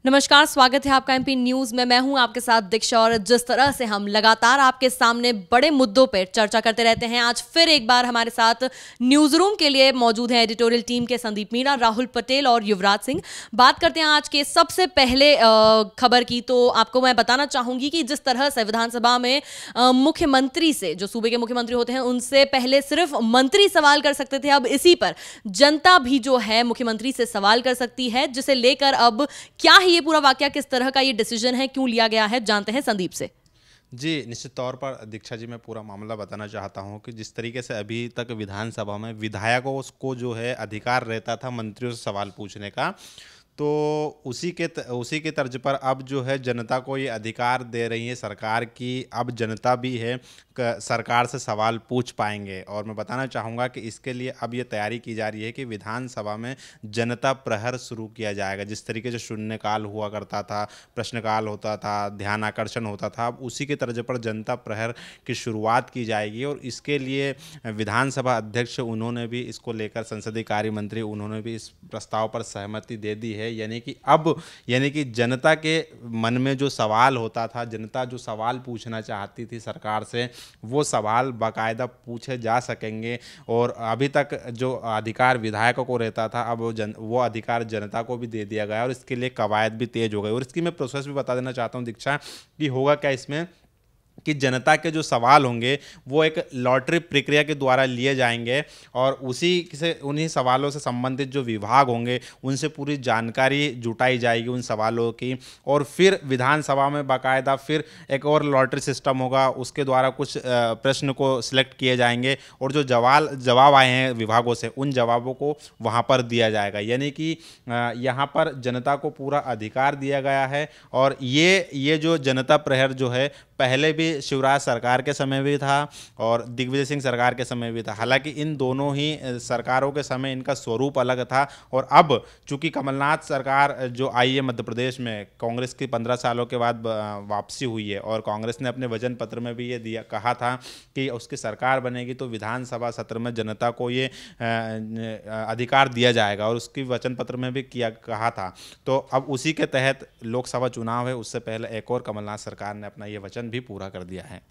नमस्कार, स्वागत है आपका एमपी न्यूज में। मैं हूं आपके साथ दीक्षा और जिस तरह से हम लगातार आपके सामने बड़े मुद्दों पर चर्चा करते रहते हैं, आज फिर एक बार हमारे साथ न्यूज रूम के लिए मौजूद हैं एडिटोरियल टीम के संदीप मीणा, राहुल पटेल और युवराज सिंह। बात करते हैं आज के सबसे पहले खबर की। तो आपको मैं बताना चाहूंगी कि जिस तरह से विधानसभा में मुख्यमंत्री से, जो सूबे के मुख्यमंत्री होते हैं, उनसे पहले सिर्फ मंत्री सवाल कर सकते थे, अब इसी पर जनता भी जो है मुख्यमंत्री से सवाल कर सकती है, जिसे लेकर अब क्या ही ये पूरा वाकया, किस तरह का ये डिसीजन है, क्यों लिया गया है, जानते हैं संदीप से। जी, निश्चित तौर पर दीक्षा जी, मैं पूरा मामला बताना चाहता हूं कि जिस तरीके से अभी तक विधानसभा में विधायकों को जो है अधिकार रहता था मंत्रियों से सवाल पूछने का, तो उसी के तर्ज पर अब जो है जनता को ये अधिकार दे रही है सरकार की। अब जनता भी है सरकार से सवाल पूछ पाएंगे। और मैं बताना चाहूँगा कि इसके लिए अब ये तैयारी की जा रही है कि विधानसभा में जनता प्रहर शुरू किया जाएगा। जिस तरीके से शून्यकाल हुआ करता था, प्रश्नकाल होता था, ध्यान आकर्षण होता था, अब उसी के तर्ज पर जनता प्रहर की शुरुआत की जाएगी। और इसके लिए विधानसभा अध्यक्ष उन्होंने भी इसको लेकर, संसदीय कार्य मंत्री उन्होंने भी इस प्रस्ताव पर सहमति दे दी है। यानी कि जनता के मन में जो सवाल होता था, जनता जो सवाल पूछना चाहती थी सरकार से, वो सवाल बाकायदा पूछे जा सकेंगे। और अभी तक जो अधिकार विधायकों को रहता था, अब वो अधिकार जनता को भी दे दिया गया और इसके लिए कवायद भी तेज हो गई। और इसकी मैं प्रोसेस भी बता देना चाहता हूँ दीक्षा, कि होगा क्या इसमें कि जनता के जो सवाल होंगे वो एक लॉटरी प्रक्रिया के द्वारा लिए जाएंगे और उन्हीं सवालों से संबंधित जो विभाग होंगे उनसे पूरी जानकारी जुटाई जाएगी उन सवालों की। और फिर विधानसभा में बाकायदा फिर एक और लॉटरी सिस्टम होगा, उसके द्वारा कुछ प्रश्न को सिलेक्ट किए जाएंगे और जो जवाब आए हैं विभागों से, उन जवाबों को वहाँ पर दिया जाएगा। यानी कि यहाँ पर जनता को पूरा अधिकार दिया गया है। और ये जो जनता प्रहर जो है, पहले भी शिवराज सरकार के समय भी था और दिग्विजय सिंह सरकार के समय भी था। हालांकि इन दोनों ही सरकारों के समय इनका स्वरूप अलग था। और अब चूंकि कमलनाथ सरकार जो आई है मध्य प्रदेश में, कांग्रेस की 15 सालों के बाद वापसी हुई है और कांग्रेस ने अपने वचन पत्र में भी ये कहा था कि उसकी सरकार बनेगी तो विधानसभा सत्र में जनता को ये अधिकार दिया जाएगा, और उसकी वचन पत्र में भी कहा था। तो अब उसी के तहत लोकसभा चुनाव है, उससे पहले एक और कमलनाथ सरकार ने अपना ये वचन भी पूरा कर दिया है।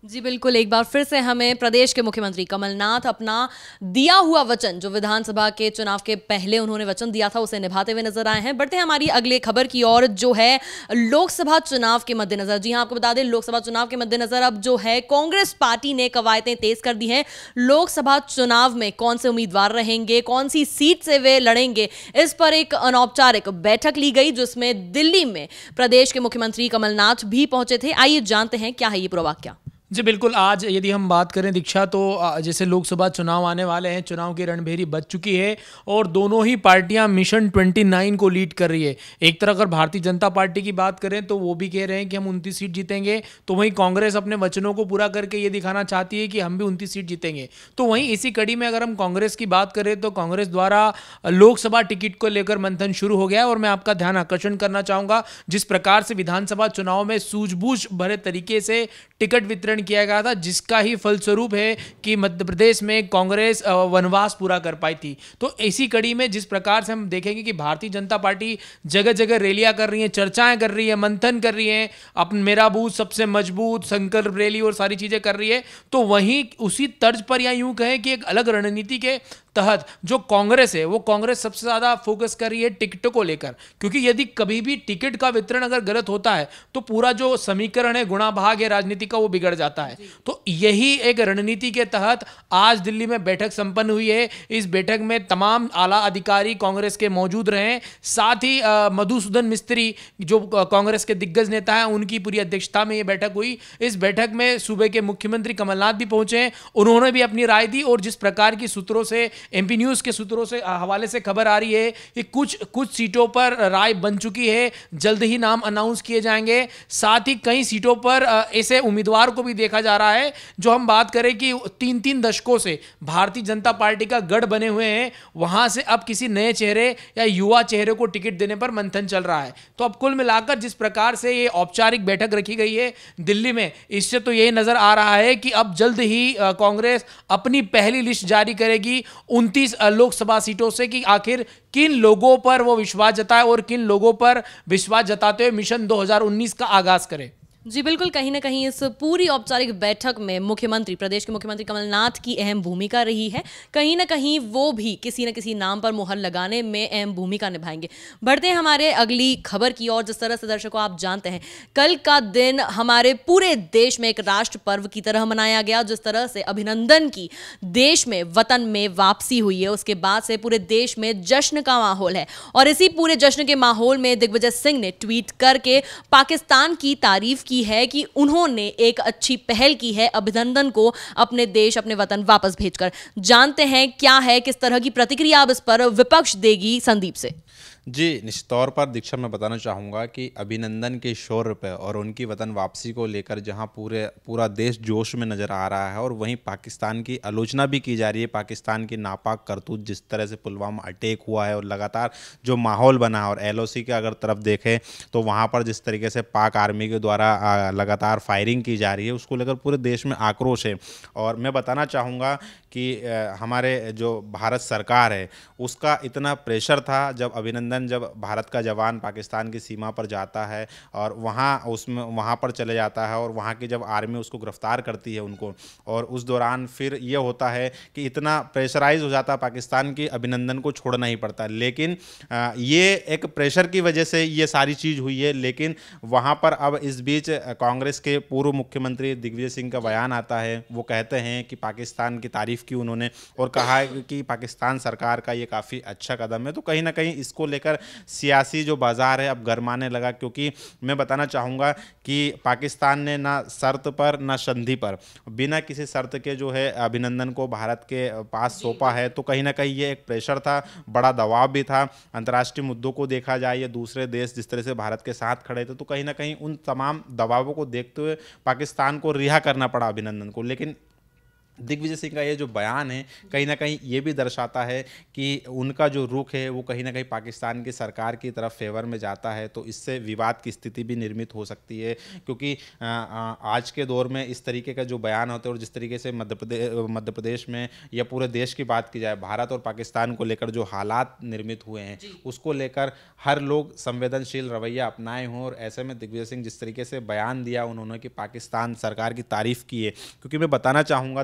जी बिल्कुल, एक बार फिर से हमें प्रदेश के मुख्यमंत्री कमलनाथ अपना दिया हुआ वचन, जो विधानसभा के चुनाव के पहले उन्होंने वचन दिया था, उसे निभाते हुए नजर आए हैं। बढ़ते हैं हमारी अगले खबर की ओर, जो है लोकसभा चुनाव के मद्देनजर। जी हां, आपको बता दें, लोकसभा चुनाव के मद्देनजर अब जो है कांग्रेस पार्टी ने कवायदें तेज कर दी हैं। लोकसभा चुनाव में कौन से उम्मीदवार रहेंगे, कौन सी सीट से वे लड़ेंगे, इस पर एक अनौपचारिक बैठक ली गई, जिसमें दिल्ली में प्रदेश के मुख्यमंत्री कमलनाथ भी पहुंचे थे। आइए जानते हैं क्या है ये पूरा वाकया। जी बिल्कुल, आज यदि हम बात करें दीक्षा, तो जैसे लोकसभा चुनाव आने वाले हैं, चुनाव की रणभेरी बज चुकी है और दोनों ही पार्टियां मिशन 29 को लीड कर रही है। एक तरह अगर भारतीय जनता पार्टी की बात करें तो वो भी कह रहे हैं कि हम 29 सीट जीतेंगे, तो वहीं कांग्रेस अपने वचनों को पूरा करके ये दिखाना चाहती है कि हम भी 29 सीट जीतेंगे। तो वहीं इसी कड़ी में अगर हम कांग्रेस की बात करें तो कांग्रेस द्वारा लोकसभा टिकट को लेकर मंथन शुरू हो गया है। और मैं आपका ध्यान आकर्षण करना चाहूँगा, जिस प्रकार से विधानसभा चुनाव में सूझबूझ भरे तरीके से टिकट वितरण किया गया था, जिसका ही फलस्वरूप है कि मध्य प्रदेश में कांग्रेस वनवास पूरा कर पाई थी। तो इसी कड़ी में जिस प्रकार से हम देखेंगे कि भारतीय जनता पार्टी जगह जगह रैलियां कर रही है, चर्चाएं कर रही है, मंथन कर रही है, अपन मेरा बूथ सबसे मजबूत, संकल्प रैली और सारी चीजें कर रही है, तो वहीं उसी तर्ज पर या यूं कहें कि एक अलग रणनीति के तहत जो कांग्रेस है, वो कांग्रेस सबसे ज्यादा फोकस कर रही है टिकटों को लेकर। क्योंकि यदि कभी भी टिकट का वितरण अगर गलत होता है तो पूरा जो समीकरण है, गुणा भाग है राजनीति का, वो बिगड़ जाता है। तो यही एक रणनीति के तहत आज दिल्ली में बैठक संपन्न हुई है। इस बैठक में तमाम आला अधिकारी कांग्रेस के मौजूद रहे, साथ ही मधुसूदन मिस्त्री जो कांग्रेस के दिग्गज नेता है, उनकी पूरी अध्यक्षता में यह बैठक हुई। इस बैठक में सूबे के मुख्यमंत्री कमलनाथ भी पहुंचे, उन्होंने भी अपनी राय दी। और जिस प्रकार की सूत्रों से, एमपी न्यूज के सूत्रों से हवाले से खबर आ रही है कि कुछ सीटों पर राय बन चुकी है, जल्द ही नाम अनाउंस किए जाएंगे। साथ ही कई सीटों पर ऐसे उम्मीदवार को भी देखा जा रहा है जो हम बात करें कि 3-3 दशकों से भारतीय जनता पार्टी का गढ़ बने हुए हैं, वहां से अब किसी नए चेहरे या युवा चेहरे को टिकट देने पर मंथन चल रहा है। तो अब कुल मिलाकर जिस प्रकार से ये औपचारिक बैठक रखी गई है दिल्ली में, इससे तो यही नजर आ रहा है कि अब जल्द ही कांग्रेस अपनी पहली लिस्ट जारी करेगी 29 लोकसभा सीटों से कि आखिर किन लोगों पर वो विश्वास जताए और किन लोगों पर विश्वास जताते हुए मिशन 2019 का आगाज करे। जी बिल्कुल, कहीं ना कहीं इस पूरी औपचारिक बैठक में मुख्यमंत्री, प्रदेश के मुख्यमंत्री कमलनाथ की अहम भूमिका रही है। कहीं ना कहीं वो भी किसी न किसी नाम पर मुहर लगाने में अहम भूमिका निभाएंगे। बढ़ते हैं हमारे अगली खबर की ओर। जिस तरह से दर्शकों आप जानते हैं, कल का दिन हमारे पूरे देश में एक राष्ट्र पर्व की तरह मनाया गया। जिस तरह से अभिनंदन की देश में, वतन में वापसी हुई है, उसके बाद से पूरे देश में जश्न का माहौल है। और इसी पूरे जश्न के माहौल में दिग्विजय सिंह ने ट्वीट करके पाकिस्तान की तारीफ की है कि उन्होंने एक अच्छी पहल की है अभिनंदन को अपने देश, अपने वतन वापस भेजकर। जानते हैं क्या है, किस तरह की प्रतिक्रिया अब इस पर विपक्ष देगी, संदीप से। जी, निश्चित तौर पर दीक्षा मैं बताना चाहूँगा कि अभिनंदन के शौर्य पे और उनकी वतन वापसी को लेकर जहां पूरा देश जोश में नज़र आ रहा है, और वहीं पाकिस्तान की आलोचना भी की जा रही है। पाकिस्तान की नापाक करतूत, जिस तरह से पुलवामा अटैक हुआ है और लगातार जो माहौल बना है, और LOC के अगर तरफ देखें तो वहाँ पर जिस तरीके से पाक आर्मी के द्वारा लगातार फायरिंग की जा रही है, उसको लेकर पूरे देश में आक्रोश है। और मैं बताना चाहूँगा कि हमारे जो भारत सरकार है उसका इतना प्रेशर था, जब भारत का जवान पाकिस्तान की सीमा पर जाता है और वहाँ पर चले जाता है, और वहाँ की जब आर्मी उसको गिरफ्तार करती है उनको, और उस दौरान फिर ये होता है कि इतना प्रेशराइज हो जाता है पाकिस्तान की अभिनंदन को छोड़ना ही पड़ता है। लेकिन ये एक प्रेशर की वजह से ये सारी चीज़ हुई है। लेकिन वहाँ पर अब इस बीच कांग्रेस के पूर्व मुख्यमंत्री दिग्विजय सिंह का बयान आता है। वो कहते हैं कि पाकिस्तान की तारीफ़ की उन्होंने, और कहा है कि पाकिस्तान सरकार का ये काफ़ी अच्छा कदम है। तो कहीं ना कहीं इसको लेकर सियासी जो बाजार है अब गरमाने लगा, क्योंकि मैं बताना चाहूँगा कि पाकिस्तान ने ना शर्त पर ना संधि पर, बिना किसी शर्त के जो है अभिनंदन को भारत के पास सौंपा है। तो कहीं ना कहीं ये एक प्रेशर था, बड़ा दबाव भी था। अंतर्राष्ट्रीय मुद्दों को देखा जाए या दूसरे देश जिस तरह से भारत के साथ खड़े थे, तो कहीं ना कहीं उन तमाम दबावों को देखते हुए पाकिस्तान को रिहा करना पड़ा अभिनंदन को। लेकिन दिग्विजय सिंह का ये जो बयान है कहीं ना कहीं ये भी दर्शाता है कि उनका जो रुख है वो कहीं ना कहीं पाकिस्तान की सरकार की तरफ फेवर में जाता है। तो इससे विवाद की स्थिति भी निर्मित हो सकती है, क्योंकि आज के दौर में इस तरीके का जो बयान होता है, और जिस तरीके से मध्य प्रदेश में या पूरे देश की बात की जाए, भारत और पाकिस्तान को लेकर जो हालात निर्मित हुए हैं उसको लेकर हर लोग संवेदनशील रवैया अपनाए हों। और ऐसे में दिग्विजय सिंह जिस तरीके से बयान दिया उन्होंने कि पाकिस्तान सरकार की तारीफ़ की है, क्योंकि मैं बताना चाहूँगा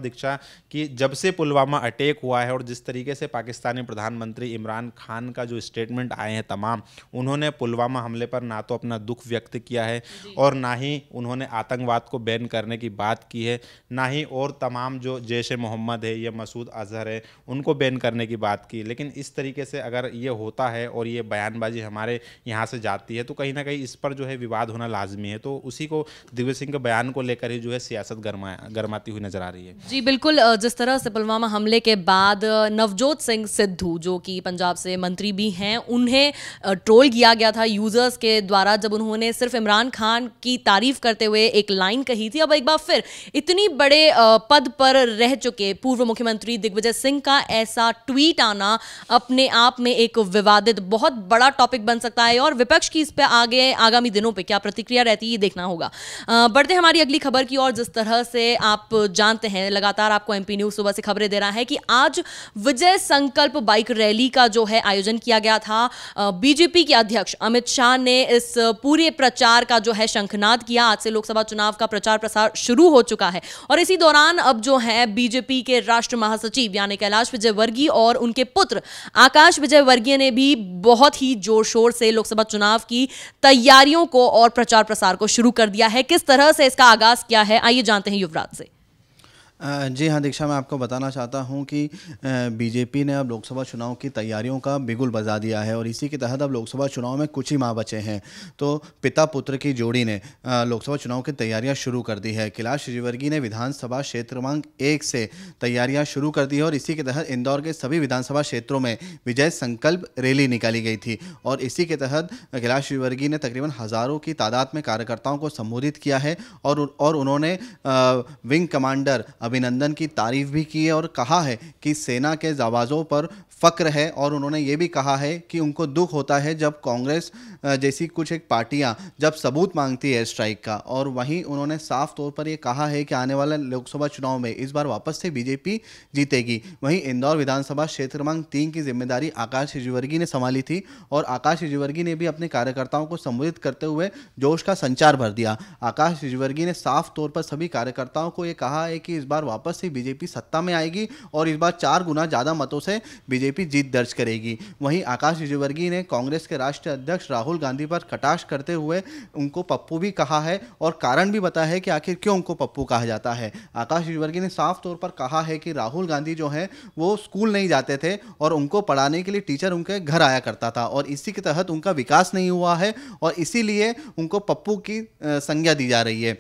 कि जब से पुलवामा अटैक हुआ है और जिस तरीके से पाकिस्तानी प्रधानमंत्री इमरान खान का जो स्टेटमेंट आए हैं तमाम, उन्होंने पुलवामा हमले पर ना तो अपना दुख व्यक्त किया है और ना ही उन्होंने आतंकवाद को बैन करने की बात की है, ना ही और तमाम जो जैश ए मोहम्मद है या मसूद अजहर है उनको बैन करने की बात की। लेकिन इस तरीके से अगर ये होता है और ये बयानबाजी हमारे यहाँ से जाती है तो कहीं ना कहीं इस पर जो है विवाद होना लाजमी है। तो उसी को दिग्विजय सिंह के बयान को लेकर ही जो है सियासत गरमाती हुई नजर आ रही है। जी बिल्कुल, जिस तरह से पुलवामा हमले के बाद नवजोत सिंह सिद्धू जो कि पंजाब से मंत्री भी हैं, उन्हें ट्रोल किया गया था यूजर्स के द्वारा जब उन्होंने सिर्फ इमरान खान की तारीफ करते हुए एक लाइन कही थी। अब एक बार फिर इतनी बड़े पद पर रह चुके पूर्व मुख्यमंत्री दिग्विजय सिंह का ऐसा ट्वीट आना अपने आप में एक विवादित बहुत बड़ा टॉपिक बन सकता है, और विपक्ष की इस पे आगे आगामी दिनों पे क्या प्रतिक्रिया रहती है ये देखना होगा। बढ़ते हमारी अगली खबर की ओर। जिस तरह से आप जानते हैं, लगातार आपको MP न्यूज़ सुबह से खबरें दे रहा है कि आज विजय संकल्प बाइक रैली का जो है आयोजन किया गया था। बीजेपी के अध्यक्ष अमित शाह ने इस पूरे प्रचार का जो है शंखनाद किया। आज से लोकसभा चुनाव का प्रचार प्रसार शुरू हो चुका है, और इसी दौरान अब जो है बीजेपी के राष्ट्रीय महासचिव यानी कैलाश विजयवर्गीय और उनके पुत्र आकाश विजयवर्गीय ने भी बहुत ही जोर शोर से लोकसभा चुनाव की तैयारियों को और प्रचार प्रसार को शुरू कर दिया है। किस तरह से इसका आगाज किया है, आइए जानते हैं युवराज से। जी हाँ दीक्षा, मैं आपको बताना चाहता हूँ कि बीजेपी ने अब लोकसभा चुनाव की तैयारियों का बिगुल बजा दिया है, और इसी के तहत अब लोकसभा चुनाव में कुछ ही माह बचे हैं तो पिता पुत्र की जोड़ी ने लोकसभा चुनाव की तैयारियां शुरू कर दी है। कैलाश विजयवर्गीय ने विधानसभा क्षेत्र क्रमांक 1 से तैयारियां शुरू कर दी है, और इसी के तहत इंदौर के सभी विधानसभा क्षेत्रों में विजय संकल्प रैली निकाली गई थी, और इसी के तहत कैलाश विजयवर्गीय ने तकरीबन हज़ारों की तादाद में कार्यकर्ताओं को संबोधित किया है, और उन्होंने विंग कमांडर अभिनंदन की तारीफ भी की है और कहा है कि सेना के जाबाजों पर फ़क्र है। और उन्होंने ये भी कहा है कि उनको दुख होता है जब कांग्रेस जैसी कुछ एक पार्टियां जब सबूत मांगती है स्ट्राइक का। और वहीं उन्होंने साफ तौर पर ये कहा है कि आने वाले लोकसभा चुनाव में इस बार वापस से बीजेपी जीतेगी। वहीं इंदौर विधानसभा क्षेत्र क्रमांक 3 की जिम्मेदारी आकाश विजयवर्गीय ने संभाली थी और आकाश विजयवर्गीय ने भी अपने कार्यकर्ताओं को संबोधित करते हुए जोश का संचार भर दिया। आकाश विजयवर्गीय ने साफ तौर पर सभी कार्यकर्ताओं को ये कहा है कि इस बार वापस से बीजेपी सत्ता में आएगी और इस बार 4 गुना ज़्यादा मतों से बीजेपी जीत दर्ज करेगी। वहीं आकाश विजयवर्गीय ने कांग्रेस के राष्ट्रीय अध्यक्ष राहुल गांधी पर कटाक्ष करते हुए उनको पप्पू भी कहा है और कारण भी बताया है कि आखिर क्यों उनको पप्पू कहा जाता है। आकाश विजयवर्गीय ने साफ तौर पर कहा है कि राहुल गांधी जो है वो स्कूल नहीं जाते थे और उनको पढ़ाने के लिए टीचर उनके घर आया करता था और इसी के तहत उनका विकास नहीं हुआ है और इसीलिए उनको पप्पू की संज्ञा दी जा रही है।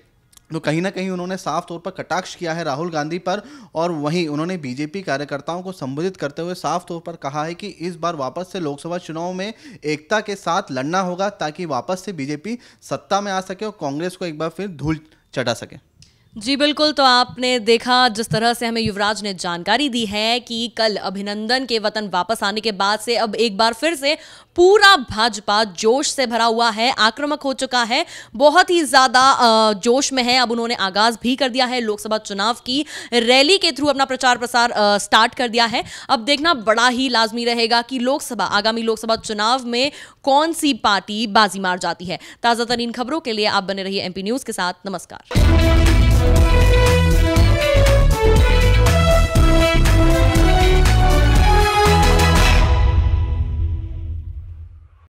तो कहीं ना कहीं उन्होंने साफ तौर पर कटाक्ष किया है राहुल गांधी पर। और वहीं उन्होंने बीजेपी कार्यकर्ताओं को संबोधित करते हुए साफ तौर पर कहा है कि इस बार वापस से लोकसभा चुनाव में एकता के साथ लड़ना होगा ताकि वापस से बीजेपी सत्ता में आ सके और कांग्रेस को एक बार फिर धूल चटा सके। जी बिल्कुल, तो आपने देखा जिस तरह से हमें युवराज ने जानकारी दी है कि कल अभिनंदन के वतन वापस आने के बाद से अब एक बार फिर से पूरा भाजपा जोश से भरा हुआ है, आक्रामक हो चुका है, बहुत ही ज्यादा जोश में है। अब उन्होंने आगाज भी कर दिया है, लोकसभा चुनाव की रैली के थ्रू अपना प्रचार प्रसार स्टार्ट कर दिया है। अब देखना बड़ा ही लाजमी रहेगा कि आगामी लोकसभा चुनाव में कौन सी पार्टी बाजी मार जाती है। ताजा तरीन खबरों के लिए आप बने रहिए MP न्यूज के साथ। नमस्कार।